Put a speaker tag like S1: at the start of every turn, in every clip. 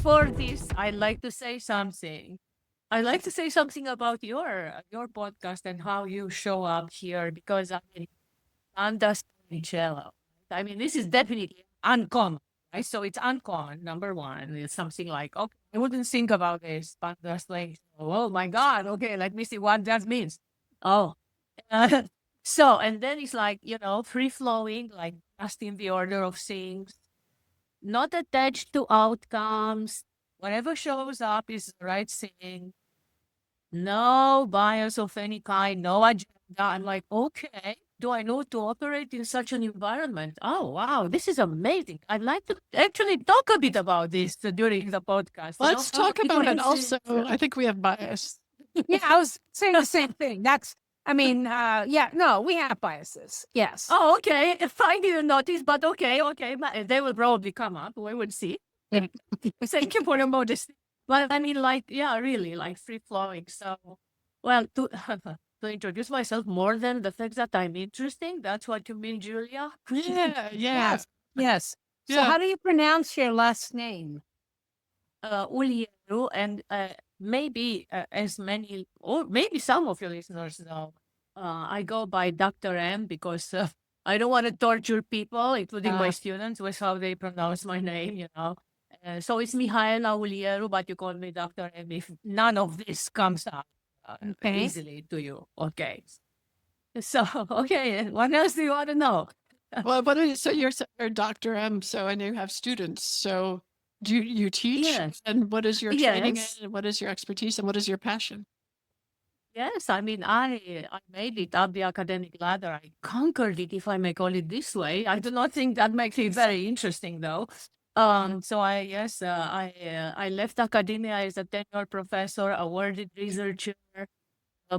S1: before this, I'd like to say something. I'd like to say something about your podcast and how you show up here because I mean, Pandas and Cello. I mean, this is definitely uncommon, right? So it's uncommon. Number one, it's something like, okay, I wouldn't think about this. Pandas playing. Oh my God. Okay, let me see what that means. Oh, uh, so and then it's like free flowing, like just in the order of things, not attached to outcomes. Whatever shows up is the right thing. No bias of any kind, no agenda. I'm like, okay, do I know to operate in such an environment? Oh, wow, this is amazing. I'd like to actually talk a bit about this during the podcast,
S2: Let's talk about it
S1: because
S2: also. I think we have bias.
S3: Yeah, I was saying the same thing. No, we have biases. Yes.
S1: oh, okay, I didn't notice, but okay, they will probably come up. We will see. Thank you for your modesty. But I mean, like, yeah, really, like free flowing. So, well, to to introduce myself more than the fact that I'm interesting. That's what you mean, Julia?
S2: Yeah,
S3: Yes. Yes. So
S2: yeah.
S3: how do you pronounce your last name?
S1: Ulieru, and maybe as many, or maybe some of your listeners know, I go by Dr. M because I don't want to torture people, including my students, with how they pronounce my name. So it's Mihaela Ulieru, but you call me Dr. M if none of this comes up
S3: Okay.
S1: easily to you. Okay. So, okay, what else do you want to know?
S2: Well, so you're Dr. M, so and you have students. So do you teach?
S1: Yes.
S2: And what is your training
S1: Yes.
S2: and what is your expertise and what is your passion?
S1: Yes, I mean, I made it up the academic ladder. I conquered it, if I may call it this way. I do not think that makes it very interesting, though. So I left academia as a tenured professor, awarded researcher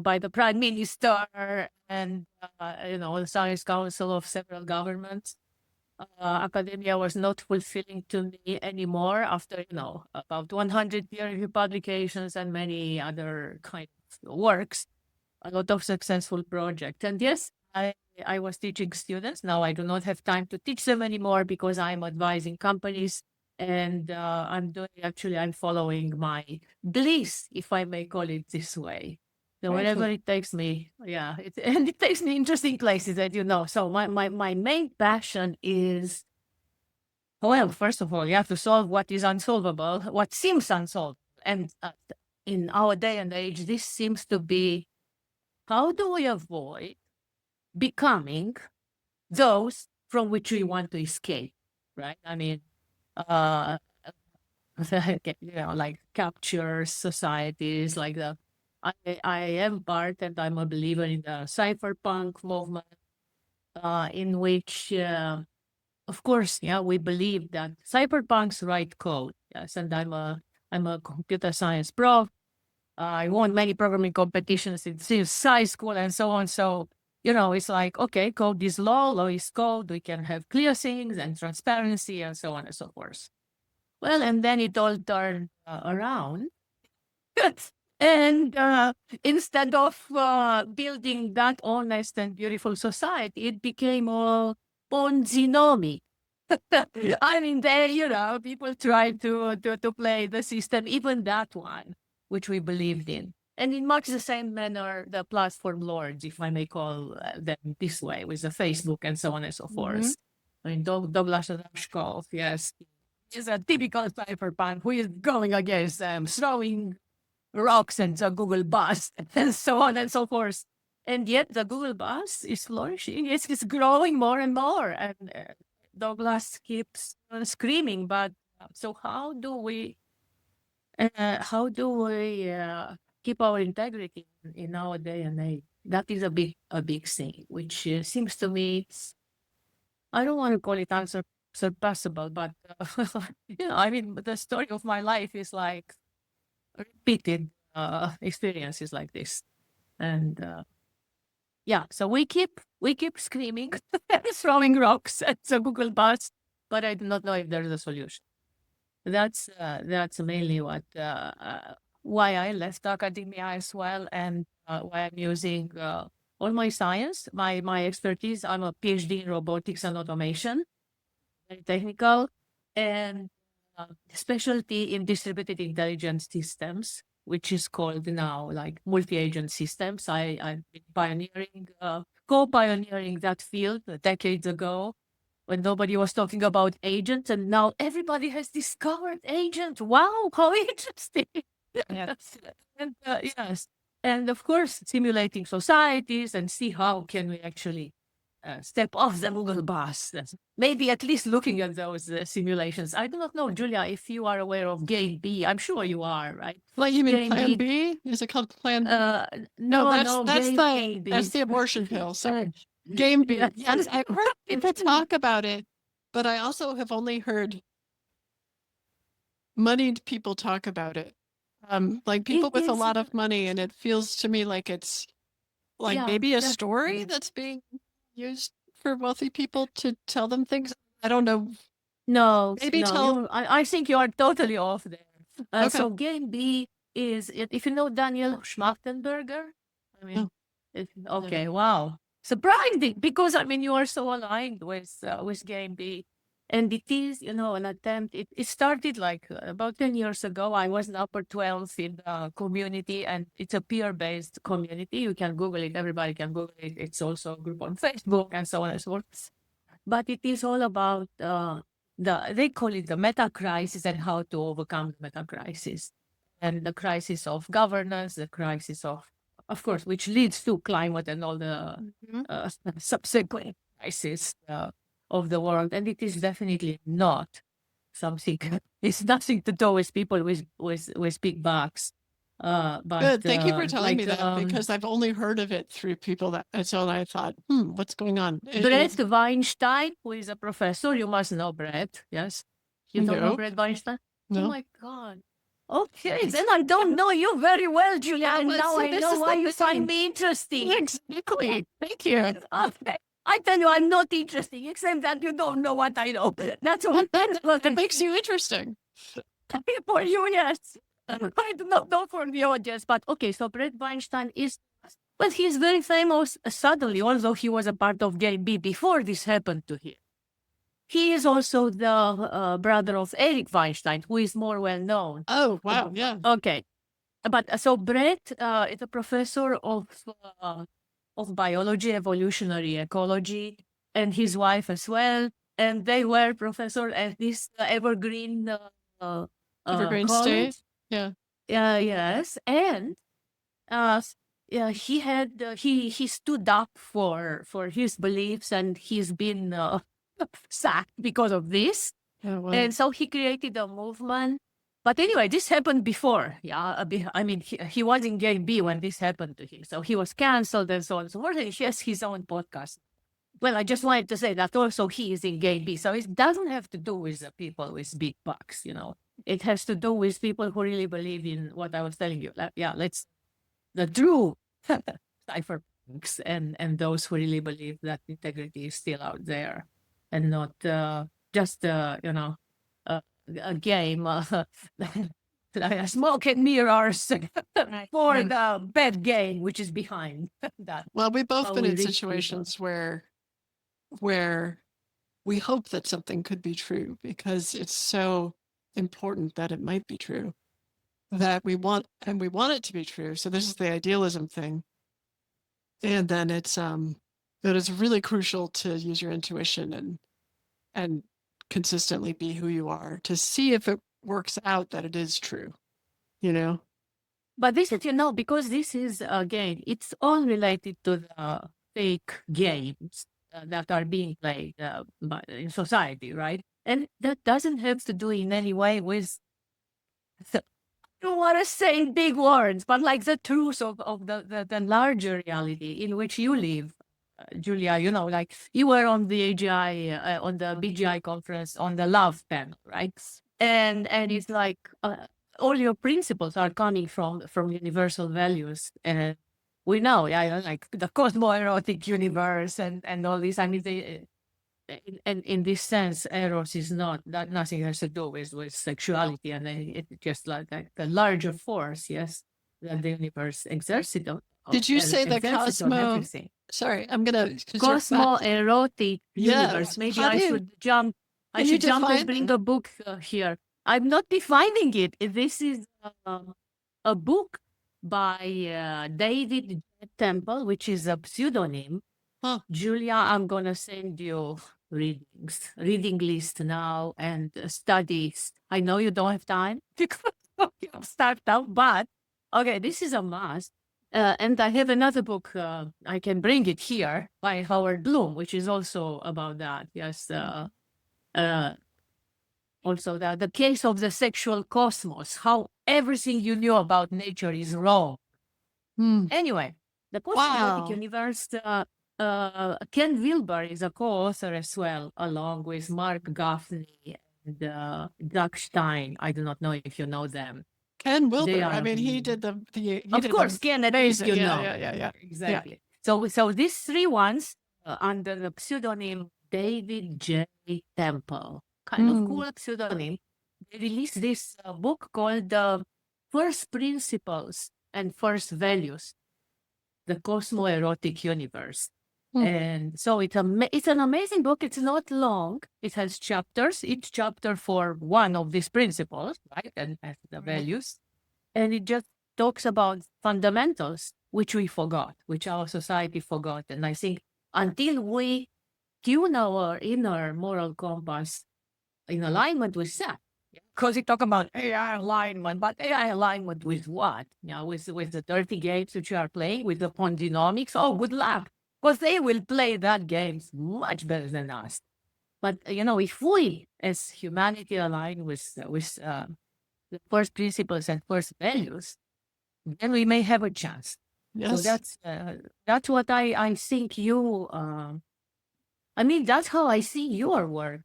S1: by the Prime Minister and the Science Council of several governments. Academia was not fulfilling to me anymore after about 100 peer-reviewed publications and many other kind of works, a lot of successful projects. And yes, I was teaching students. Now I do not have time to teach them anymore because I'm advising companies and I'm following my bliss, if I may call it this way. So
S3: Very
S1: wherever
S3: cool.
S1: it takes me, yeah, and it takes me interesting places, as you know. So my main passion is, well, first of all, you have to solve what is unsolvable, what seems unsolvable. And in our day and age, this seems to be, how do we avoid becoming those from which we want to escape, right? I mean, uh, like capture societies, like I am part and I'm a believer in the cypherpunk movement, in which, of course, yeah, we believe that cypherpunks write code. Yes, and I'm a computer science prof. I won many programming competitions in since high school and so on. So, it's like, okay, code is law is code. We can have clear things and transparency and so on and so forth. Well, and then it all turned around. And instead of building that honest and beautiful society, it became all Ponzi-nomi. I mean, people tried to play the system, even that one, which we believed in. And in much the same manner, the platform lords, if I may call them this way, with the Facebook and so on and so forth. I mean, Douglas Rushkoff, yes, is a typical cypherpunk who is going against them, throwing rocks and the Google bus and so on and so forth. And yet the Google bus is flourishing. It's growing more and more. And Douglas keeps screaming. But so how do we keep our integrity in our day and age? That is a big thing, which seems to me I don't want to call it unsurpassable, but I mean, the story of my life is like repeated experiences like this, and yeah, so we keep screaming, throwing rocks at the Google bus, but I do not know if there's a solution. That's mainly why I left academia as well, and why I'm using all my science, my expertise. I'm a PhD in robotics and automation, very technical, and specialty in distributed intelligence systems, which is called now like multi-agent systems. I've been pioneering, co-pioneering that field decades ago when nobody was talking about agents, and now everybody has discovered agent. Wow, how interesting!
S3: Yes.
S1: And yes, and of course, simulating societies and see how can we actually step off the Google bus. Maybe at least looking at those simulations. I do not know, Julia, if you are aware of Game B. I'm sure you are, right?
S2: Well, you mean
S1: Game
S2: Plan
S1: B.
S2: B? Is it called Plan B?
S1: No,
S2: that's
S1: Game B.
S2: that's the abortion pill. Sorry, Game B.
S1: Yes.
S2: Yes, I've heard people talk about it, but I also have only heard moneyed people talk about it. Like people
S1: It
S2: with a
S1: is-
S2: lot of money, and it feels to me like it's like
S1: Yeah,
S2: maybe a
S1: yeah.
S2: story that's being used for wealthy people to tell them things. I don't know.
S1: No,
S2: Maybe
S1: no,
S2: tell-
S1: I think you are totally off there.
S2: Okay.
S1: So Game B is, if you know Daniel Schmachtenberger, I mean, okay, wow. Surprising, because I mean, you are so aligned with Game B. And it is, an attempt. It started like about 10 years ago. I was in upper 12 in the community, and it's a peer-based community. You can Google it. Everybody can Google it. It's also a group on Facebook and so on and so forth. But it is all about they call it the meta crisis and how to overcome the meta crisis, and the crisis of governance, the crisis of course, which leads to climate and all the subsequent crises of the world. And it is definitely not something. It's nothing to do with people with big bucks. But
S2: Good. Thank you for telling me
S1: like,
S2: that, because I've only heard of it through people that, and so I thought, what's going on?
S1: Brett Weinstein, who is a professor, you must know Brett, yes? You don't know
S2: No.
S1: Brett Weinstein? Oh
S2: No.
S1: my God. Okay, then I don't know you very well, Julia, and
S2: but
S1: now
S2: see,
S1: I
S2: this
S1: know
S2: is
S1: why
S2: the
S1: you find
S2: thing.
S1: me interesting.
S2: Exactly. Thank you.
S1: Okay. I tell you, I'm not interesting, except that you don't know what I know. That's what
S2: That makes you interesting.
S1: for you, yes. I do not know for the audience, but okay, so Brett Weinstein is, well, he's very famous suddenly, although he was a part of Game B before this happened to him. He is also the brother of Eric Weinstein, who is more well known.
S2: Oh, wow. Yeah.
S1: Okay. But so Brett is a professor of biology, evolutionary ecology, and his wife as well. And they were professor at this Evergreen
S2: Evergreen
S1: college.
S2: State. Yeah.
S1: Yes, and yeah, he had he stood up for his beliefs, and he's been sacked because of this.
S2: Yeah. Well,
S1: And so he created a movement. But anyway, this happened before. Yeah, I mean, he was in Game B when this happened to him, so he was canceled and so on and so forth. And he has his own podcast. Well, I just wanted to say that also he is in Game B, so it doesn't have to do with the people with big bucks. It has to do with people who really believe in what I was telling you. The true cypherpunks and those who really believe that integrity is still out there and not just a game like smoke and mirrors for the bad game, which is behind that.
S2: well, we've both
S1: Well,
S2: been
S1: we
S2: in
S1: reach
S2: situations where we hope that something could be true because it's so important that it might be true, that we want it to be true. So this is the idealism thing. And then it's that it's really crucial to use your intuition and consistently be who you are to see if it works out that it is true,
S1: But this is, because this is, again, it's all related to the fake games that are being played in society, right? And that doesn't have to do in any way with, I don't want to say big words, but like the truth of the larger reality in which you live. Julia, like you were on the AGI, on the BGI conference on the love panel, right? And it's like all your principles are coming from universal values, and we know, like the cosmoerotic universe and all this. I mean, in this sense, eros is nothing has to do with sexuality, and it's just like the larger force, yes, that the universe exerts on.
S2: Did you say the
S1: exerts on
S2: cosmo?
S1: everything.
S2: Sorry, I'm gonna
S1: Cosmoerotic
S2: Yeah,
S1: universe. Maybe
S2: how
S1: I
S2: do you-
S1: should jump. I
S2: can you
S1: should jump and
S2: define
S1: bring the book here. I'm not defining it. This is a book by David Temple, which is a pseudonym.
S2: Huh.
S1: Julia, I'm going to send you reading list now and studies. I know you don't have time because you have startup, but okay, this is a must. And I have another book, I can bring it here, by Howard Bloom, which is also about that. Yes. Also, the case of the sexual cosmos, how everything you knew about nature is wrong.
S2: Hmm.
S1: Anyway, the cosmotic
S2: Wow.
S1: universe, Ken Wilber is a co-author as well, along with Mark Gaffney and Doug Stein. I do not know if you know them.
S2: Ken
S1: They
S2: Wilber.
S1: are
S2: I mean, he did the he
S1: of
S2: did
S1: course,
S2: the
S1: Ken, at least
S2: amazing.
S1: you
S2: Yeah,
S1: know.
S2: yeah.
S1: Exactly. So these three ones under the pseudonym David J. Temple, kind of cool pseudonym, they released this book called First Principles and First Values, the Cosmoerotic Universe. And so it's an amazing book. It's not long. It has chapters, each chapter for one of these principles, right? And the values. And it just talks about fundamentals, which we forgot, which our society forgot. And I think until we tune our inner moral compass in alignment with that, because you talk about AI alignment, but AI alignment with what? With the dirty games which you are playing, with the Pondinomics. Oh, good luck, because they will play that games much better than us. But if we, as humanity, align with the first principles and first values, then we may have a chance.
S2: Yes.
S1: So that's what I think you. I mean, that's how I see your work,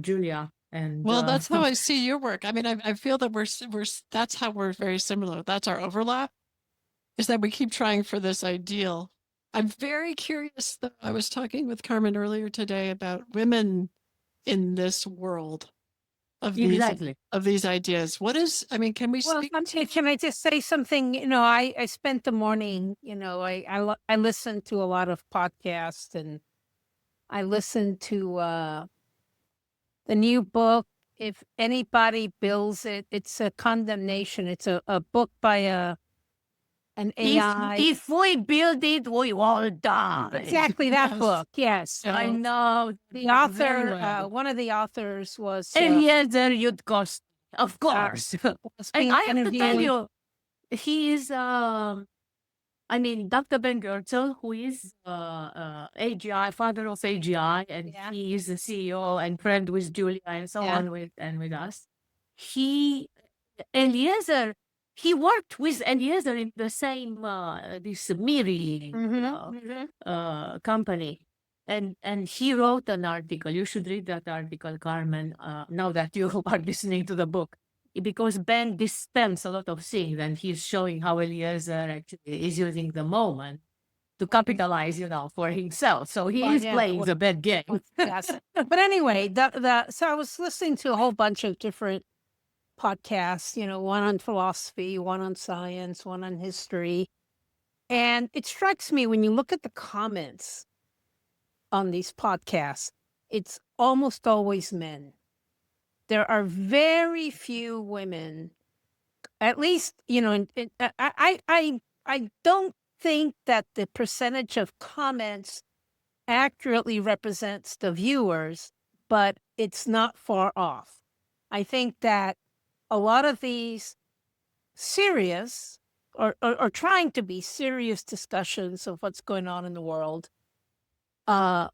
S1: Julia. And
S2: Well, that's how I see your work. I mean, I feel that that's how we're very similar. That's our overlap, is that we keep trying for this ideal. I'm very curious, though. I was talking with Carmen earlier today about women in this world of these ideas. What is, I mean, can we
S3: Well,
S2: speak?
S3: can I just say something? I spent the morning, I listened to a lot of podcasts, and I listened to the new book. If anybody builds it, it's a condemnation. It's a book by an AI.
S1: If we build it, we all die.
S3: Exactly that
S2: Yes.
S3: book. Yes.
S1: I know.
S3: The author,
S1: very well.
S3: one of the authors was
S1: Eliezer Yudkowsky, of course.
S3: was
S1: And
S3: being
S1: I have to tell
S3: interviewed.
S1: you, he is, Dr. Ben Goertzel, who is AGI, father of AGI, and
S3: Yeah.
S1: he is the CEO and friend with Julia and so
S3: Yeah.
S1: on with us. Eliezer, he worked with Eliezer in the same this Miri company, and he wrote an article. You should read that article, Carmen. Now that you are listening to the book, because Ben dispense a lot of things, and he's showing how Eliezer actually is using the moment to capitalize, for himself. So he is playing the bad game.
S3: Yes. But anyway, so I was listening to a whole bunch of different podcasts, one on philosophy, one on science, one on history. And it strikes me when you look at the comments on these podcasts, it's almost always men. There are very few women, at least, I don't think that the percentage of comments accurately represents the viewers, but it's not far off. I think that a lot of these serious or trying to be serious discussions of what's going on in the world are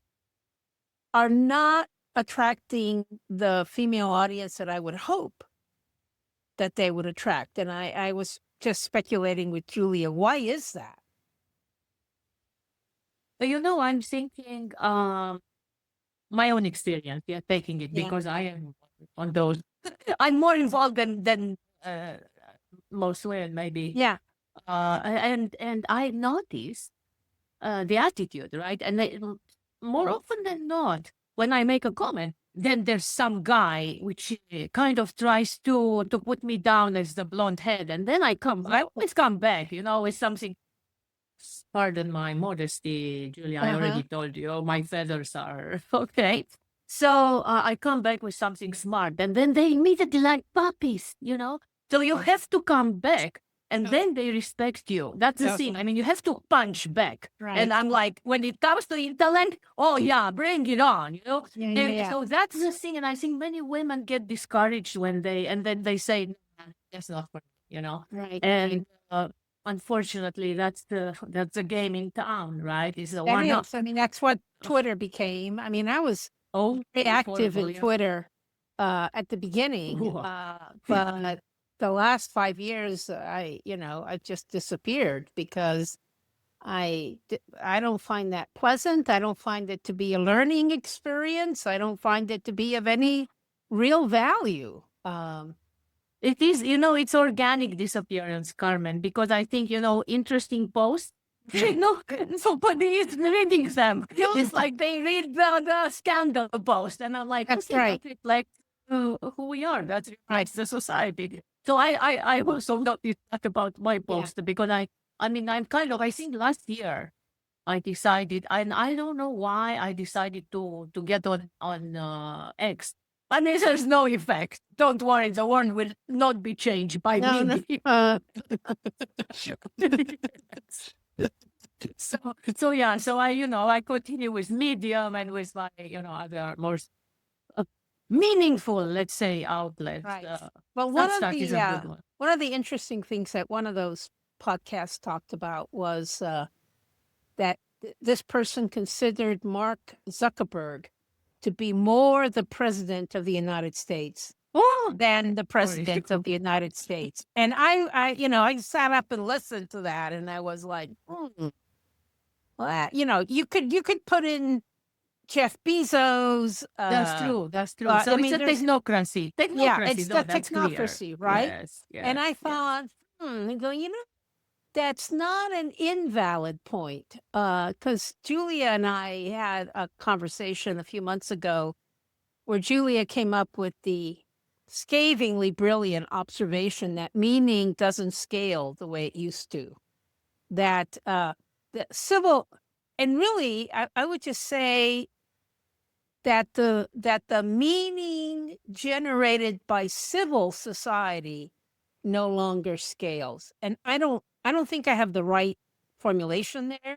S3: not attracting the female audience that I would hope that they would attract. And I was just speculating with Julia, why is that?
S1: I'm thinking my own experience, taking it because I am on those. I'm more involved than most women, maybe.
S3: Yeah.
S1: And I notice the attitude, right? And more often than not, when I make a comment, then there's some guy which kind of tries to put me down as the blonde head, and then I always come back, with something. Pardon my modesty, Julia. I already told you my feathers are okay. So I come back with something smart, and then they immediately like puppies, So you have to come back, and then they respect you. That's the thing. I mean, you have to punch back.
S3: Right.
S1: And I'm like, when it comes to intellect, oh yeah, bring it on,
S3: Yeah,
S1: And so that's the thing. And I think many women get discouraged when and then they say, "Nah, that's not for me,"
S3: Right.
S1: And unfortunately, that's the game in town, right? Is the
S3: That
S1: one up.
S3: is. I mean, that's what Twitter became. I mean, I was
S1: Oh,
S3: very active in
S1: horrible, yeah.
S3: Twitter at the beginning,
S1: Ooh.
S3: but the last 5 years, I just disappeared because I don't find that pleasant. I don't find it to be a learning experience. I don't find it to be of any real value.
S1: It is, it's organic disappearance, Carmen, because I think, interesting posts, nobody is reading them. It's like they read the scandal post, and I'm like,
S3: That's
S1: okay,
S3: right.
S1: that reflects who we are. That reflects the society. So I also noticed that about my post because I mean, I think last year I decided, and I don't know why I decided to get on X. But there's no effect. Don't worry, the world will not be changed by
S3: No,
S1: me.
S3: no.
S1: So yeah, so I continue with Medium and with my other more meaningful, let's say, outlets.
S3: Right. Well, one of
S1: Substack is a good one.
S3: one of the interesting things that one of those podcasts talked about was that this person considered Mark Zuckerberg to be more the president of the United States than the president of the United States. And I sat up and listened to that, and I was like, well, you could put in Jeff Bezos.
S1: That's true. That's true.
S3: I
S1: So
S3: mean,
S1: it's a
S3: there's-
S1: technocracy.
S3: Yeah,
S1: Technocracy,
S3: it's
S1: no,
S3: the
S1: that's clear.
S3: technocracy, right?
S1: Yes.
S3: And I thought, I go, that's not an invalid point. Because Julia and I had a conversation a few months ago where Julia came up with the scathingly brilliant observation that meaning doesn't scale the way it used to. That the civil, and really, I would just say that the meaning generated by civil society no longer scales. And I don't think I have the right formulation there.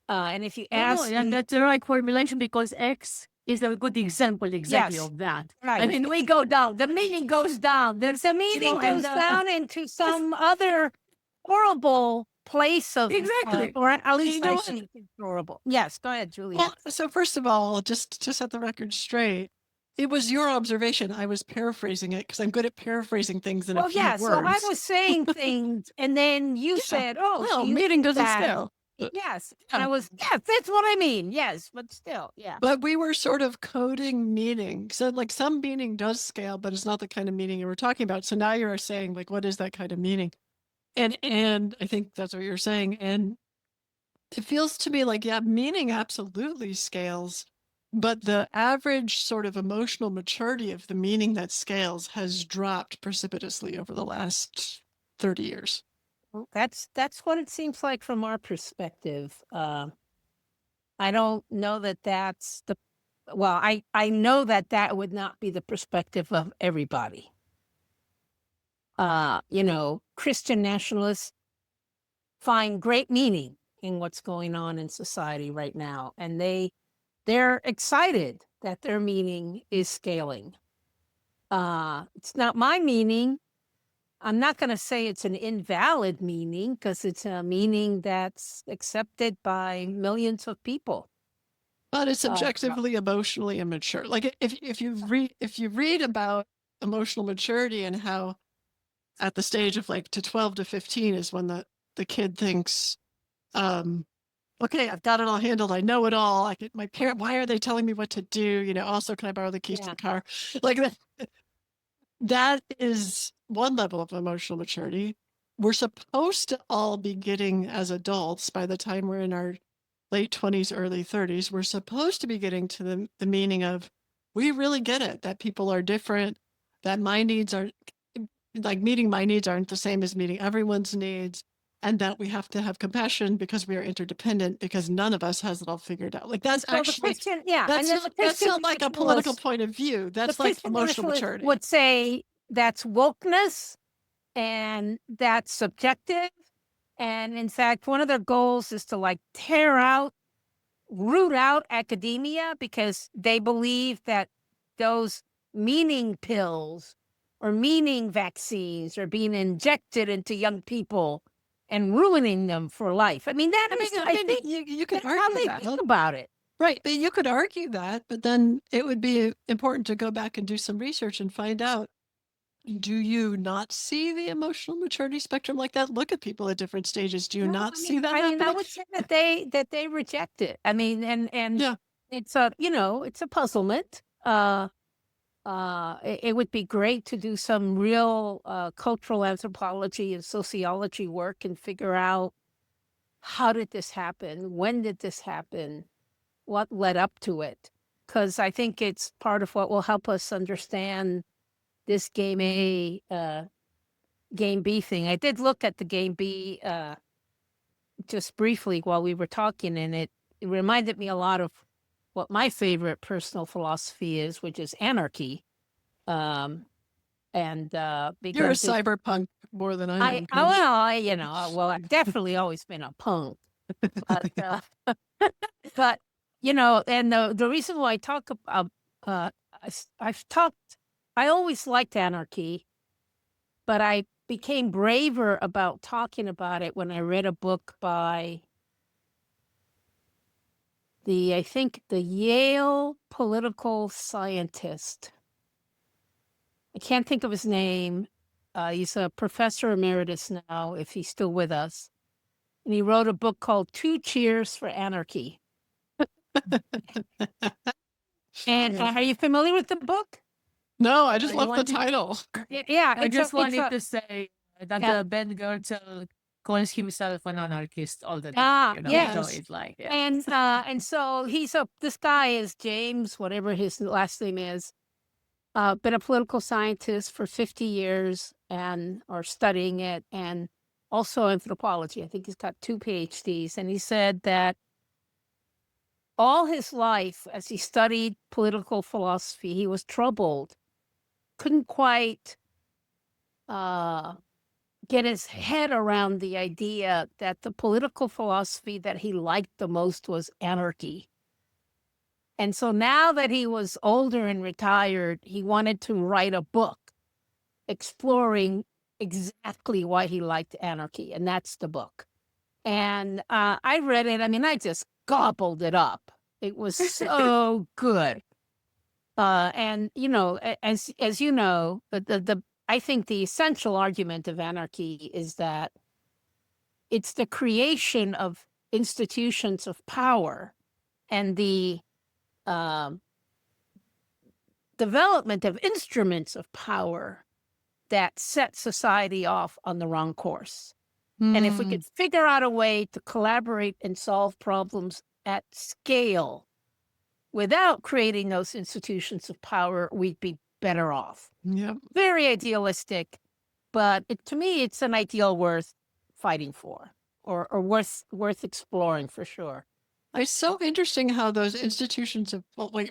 S3: And if you ask,
S1: and that's the right formulation because X is a good example exactly
S3: Yes.
S1: of that.
S3: Right.
S1: I mean, we go down, the meaning goes down. There's
S3: the meaning goes down into some other horrible place of
S1: Exactly.
S3: or at least
S2: You know
S3: I
S2: what?
S3: think it's horrible. Yes, go ahead, Julia.
S2: Well, so first of all, just to set the record straight, it was your observation. I was paraphrasing it because I'm good at paraphrasing things in a few words.
S3: So I was saying things, and then you said, "Oh,
S2: well,
S3: she
S2: meaning doesn't
S3: that."
S2: scale.
S3: Yes, and I was, yes, that's what I mean. Yes, but still, yeah.
S2: But we were sort of coding meaning. So like some meaning does scale, but it's not the kind of meaning you were talking about. So now you're saying like, what is that kind of meaning? And I think that's what you're saying. And it feels to me like, yeah, meaning absolutely scales, but the average sort of emotional maturity of the meaning that scales has dropped precipitously over the last 30 years.
S3: Well, that's what it seems like from our perspective. I don't know that that's the. Well, I know that would not be the perspective of everybody. Christian nationalists find great meaning in what's going on in society right now, and they're excited that their meaning is scaling. It's not my meaning. I'm not going to say it's an invalid meaning because it's a meaning that's accepted by millions of people.
S2: But it's objectively emotionally immature. Like if you read about emotional maturity and how at the stage of like to 12 to 15 is when the kid thinks, okay, I've got it all handled. I know it all. I get my parent. Why are they telling me what to do? Also, can I borrow the keys to the car? Like that. That is one level of emotional maturity. We're supposed to all be getting as adults by the time we're in our late 20s, early 30s. We're supposed to be getting to the meaning of we really get it that people are different, that my needs are like meeting my needs aren't the same as meeting everyone's needs. and that we have to have compassion because we are interdependent, because none of us has it all figured out. Like that's
S3: So the
S2: actually
S3: Christian, yeah,
S2: that's
S3: and then
S2: not,
S3: the
S2: that's
S3: Christian
S2: not like a political point of view. That's like
S3: Christian
S2: emotional
S3: nationalist
S2: maturity.
S3: would say that's wokeness and that's subjective. And in fact, one of their goals is to like root out academia, because they believe that those meaning pills or meaning vaccines are being injected into young people and ruining them for life. I mean, I think
S2: you could
S3: that's how
S2: argue
S3: they
S2: that.
S3: think about it.
S2: Right. But you could argue that, but then it would be important to go back and do some research and find out, do you not see the emotional maturity spectrum like that? Look at people at different stages. Do you
S3: No,
S2: not see that
S3: I
S2: happening?
S3: would say that they reject it. I mean, and
S2: Yeah.
S3: it's it's a puzzlement. It would be great to do some real cultural anthropology and sociology work and figure out, how did this happen? When did this happen? What led up to it? Because I think it's part of what will help us understand this game A, game B thing. I did look at the game B just briefly while we were talking, and it reminded me a lot of what my favorite personal philosophy is, which is anarchy. Um, and
S2: You're a
S3: because
S2: cyberpunk more than I am. Carmen.
S3: I've definitely always been a punk, but but and the reason why I talk about I always liked anarchy, but I became braver about talking about it when I read a book by I think the Yale political scientist. I can't think of his name. He's a professor emeritus now, if he's still with us. And he wrote a book called Two Cheers for Anarchy. And are you familiar with the book?
S2: No, I just
S1: I
S2: love the
S1: wanted-
S2: title.
S3: Yeah,
S1: I just wanted to say that
S3: Yeah.
S1: Ben Goertzel calls himself an anarchist all the time.
S3: yes.
S1: So it's like, yeah.
S3: And so this guy is James, whatever his last name is, been a political scientist for 50 years or studying it, and also anthropology. I think he's got 2 PhDs. And he said that all his life, as he studied political philosophy, he was troubled, couldn't quite get his head around the idea that the political philosophy that he liked the most was anarchy. And so now that he was older and retired, he wanted to write a book exploring exactly why he liked anarchy. And that's the book. And I read it. I mean, I just gobbled it up. It was so good. And, as you know, I think the essential argument of anarchy is that it's the creation of institutions of power and the development of instruments of power that set society off on the wrong course. And if we could figure out a way to collaborate and solve problems at scale without creating those institutions of power, we'd be better off.
S2: Yeah.
S3: Very idealistic, but to me, it's an ideal worth fighting for, or worth exploring for sure.
S2: It's so interesting how those institutions of,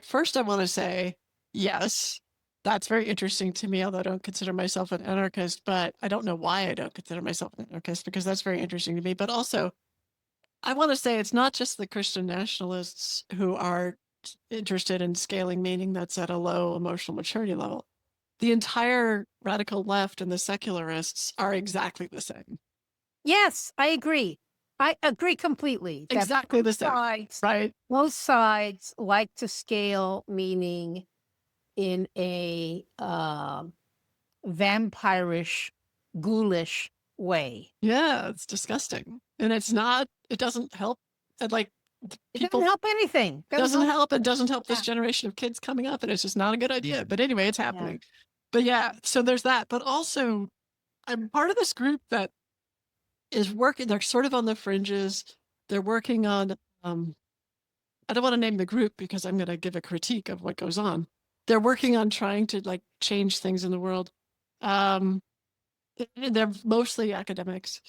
S2: first I want to say, yes, that's very interesting to me, although I don't consider myself an anarchist, but I don't know why I don't consider myself an anarchist, because that's very interesting to me. But also, I want to say it's not just the Christian nationalists who are interested in scaling meaning that's at a low emotional maturity level. The entire radical left and the secularists are exactly the same.
S3: Yes, I agree. I agree completely. that
S2: Exactly the
S3: both
S2: same,
S3: sides-
S2: right?
S3: Both sides like to scale meaning in a vampirish, ghoulish way.
S2: Yeah, it's disgusting. And it doesn't help. And
S3: It doesn't help anything.
S2: Doesn't help. It doesn't help this generation of kids coming up. And it's just not a good idea. But anyway, it's happening. But yeah, so there's that. But also, I'm part of this group that is working. They're sort of on the fringes. They're working on, I don't want to name the group because I'm going to give a critique of what goes on. They're working on trying to change things in the world. They're mostly academics.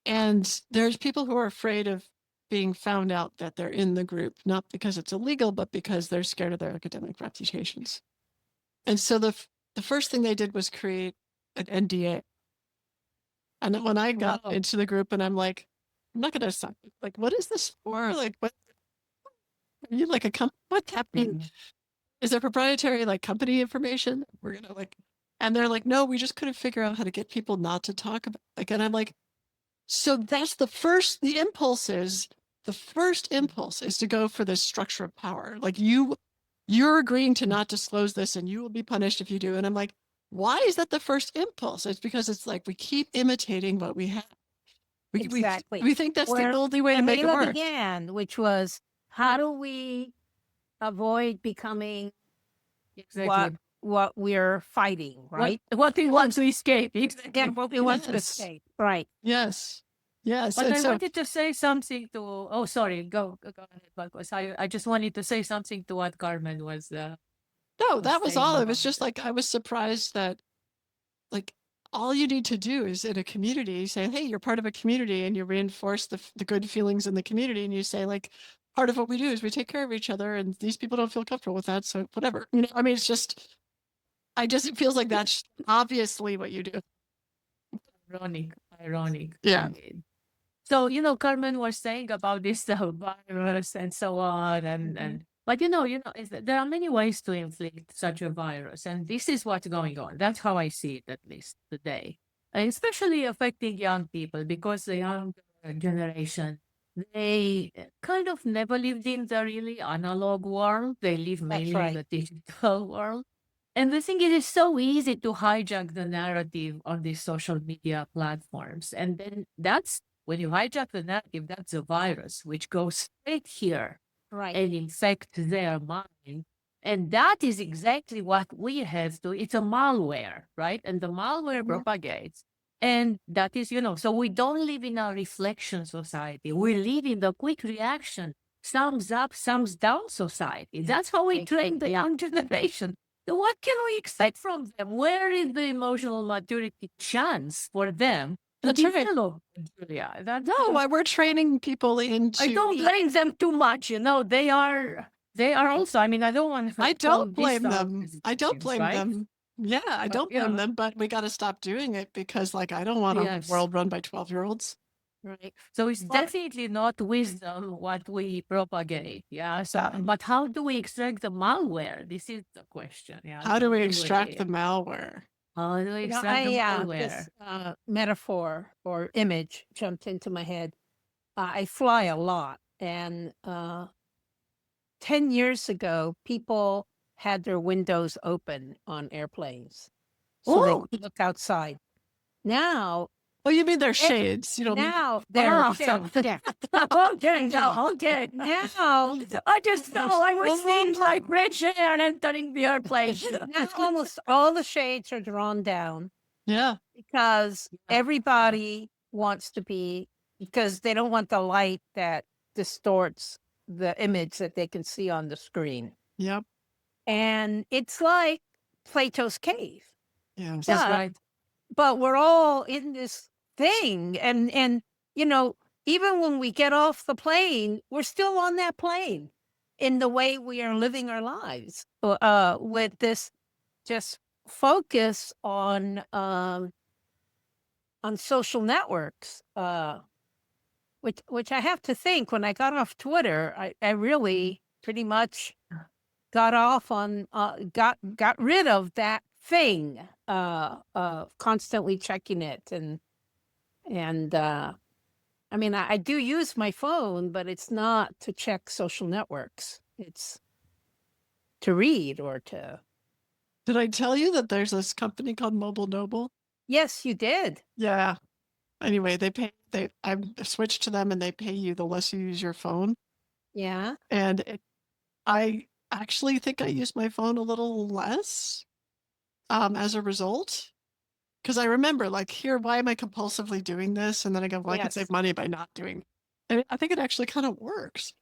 S2: And there's people who are afraid of being found out that they're in the group, not because it's illegal, but because they're scared of their academic reputations. And so the first thing they did was create an NDA. And when I got
S1: Wow.
S2: into the group and I'm like, I'm not going to sign. Like, what is this for? Like, what? Are you like a company? What's happening? Is there proprietary like company information? We're going to like, and they're like, no, we just couldn't figure out how to get people not to talk about it. Like, and I'm like, so that's the first impulse is to go for this structure of power. Like you're agreeing to not disclose this and you will be punished if you do. And I'm like, why is that the first impulse? It's because it's like we keep imitating what we have.
S3: Exactly.
S2: We think that's
S3: Where
S2: the only way to make it
S3: Mihaela
S2: work.
S3: began, which was how do we avoid becoming
S1: Exactly.
S3: what we're fighting, right?
S1: What we want to escape. Exactly.
S3: Yeah, what we want to
S2: Yes.
S3: escape. Right.
S2: Yes. Yes.
S1: But
S2: And
S1: I
S2: so
S1: wanted to say something to. Oh, sorry. Go ahead, Marcos. I just wanted to say something to what Carmen was.
S2: no, that was
S1: saying
S2: all. It
S1: about
S2: was just like I was surprised that like all you need to do is in a community say, hey, you're part of a community, and you reinforce the good feelings in the community, and you say like part of what we do is we take care of each other, and these people don't feel comfortable with that, so whatever. You know, I mean, it's just it feels like that's obviously what you do.
S1: Ironic.
S2: Yeah.
S1: Indeed. So, Carmen was saying about this virus and so on, and but there are many ways to inflict such a virus, and this is what's going on. That's how I see it, at least today, and especially affecting young people because the young generation, they kind of never lived in the really analog world. They live mainly in
S3: right.
S1: the digital world. And the thing is, it's so easy to hijack the narrative on these social media platforms. And then when you hijack the narrative, that's a virus which goes straight here
S3: Right.
S1: and infect their mind. And that is exactly what we have to. It's a malware, right? And the malware propagates. And that is, so we don't live in a reflection society. We live in the quick reaction, thumbs up, thumbs down society. That's how we train the young generation. So what can we expect from them? Where is the emotional maturity chance for them to
S2: That's right.
S1: develop, Julia?
S2: No, we're training people into.
S1: I don't blame them too much. They are also. I mean, I don't want.
S2: I don't blame them. I don't blame
S1: right?
S2: them. Yeah, I don't blame them, but we got to stop doing it because, like, I don't want
S1: Yes.
S2: a world run by 12-year-olds.
S1: Right. So it's definitely not wisdom what we propagate. Yeah. So, but how do we extract the malware? This is the question. Yeah.
S2: How do we extract the malware?
S1: How do we extract the malware?
S3: This metaphor or image jumped into my head. I fly a lot, and 10 years ago, people had their windows open on airplanes, so they could look outside. Now,
S2: Oh, you mean they're shades? You don't
S3: now they're shades.
S1: Okay. Now, I just felt I was seeing like fresh air entering the airplane.
S3: Now almost all the shades are drawn down
S2: Yeah.
S3: because everybody wants to be, because they don't want the light that distorts the image that they can see on the screen.
S2: Yep.
S3: And it's like Plato's cave.
S2: Yeah.
S1: That's right.
S3: But we're all in this thing. And even when we get off the plane, we're still on that plane in the way we are living our lives with this just focus on social networks, which I have to think when I got off Twitter, I really pretty much got off on got rid of that thing of constantly checking it and I mean I do use my phone, but it's not to check social networks. It's to read or to.
S2: Did I tell you that there's this company called Mobile Noble?
S3: Yes, you did.
S2: Yeah. Anyway, I switched to them and they pay you the less you use your phone.
S3: Yeah.
S2: And I actually think I use my phone a little less as a result. Because I remember like here, why am I compulsively doing this? And then I go, well, I can save money by not doing it. And I think it actually kind of works.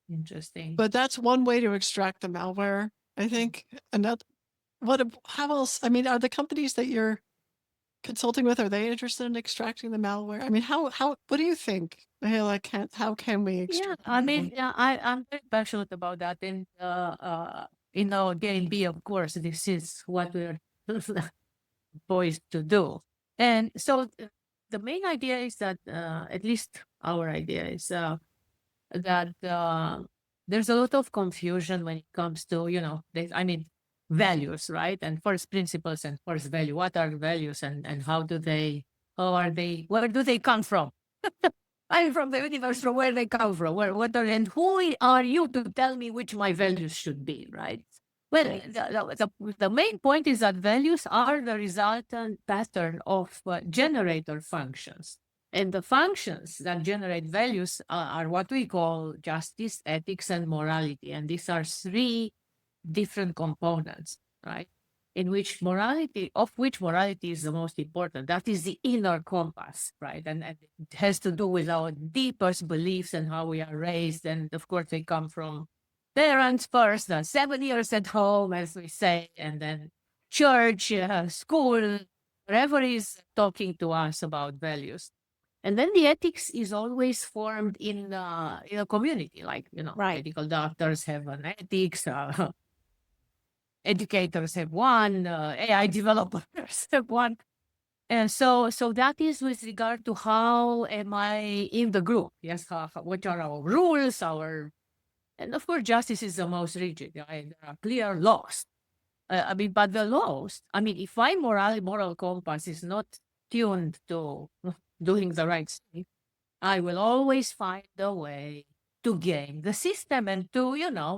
S1: Interesting.
S2: But that's one way to extract the malware, I think. Another, how else? I mean, are the companies that you're consulting with, are they interested in extracting the malware? I mean, what do you think, Mihaela? How can we
S1: Yeah,
S2: extract?
S1: I mean, yeah, I'm very passionate about that. And, again, B, of course, this is what we're poised to do. And so the main idea is that, at least our idea is that there's a lot of confusion when it comes to, values, right? And first principles and first value. What are values and where do they come from? I'm from the universe, from where they come from, and who are you to tell me which my values should be, right? Well, the main point is that values are the resultant pattern of generator functions. And the functions that generate values are what we call justice, ethics, and morality. And these are three different components, right? Of which morality is the most important. That is the inner compass, right? And it has to do with our deepest beliefs and how we are raised. And of course, they come from parents first, 7 years at home, as we say, and then church, school, wherever is talking to us about values. And then the ethics is always formed in a community, like,
S3: Right.
S1: medical doctors have an ethics, educators have one, AI developers have one. And so that is with regard to how am I in the group? Yes, what are our rules? And of course, justice is the most rigid. Right? There are clear laws. But the laws. If my moral compass is not tuned to doing the right thing, I will always find a way to game the system and to,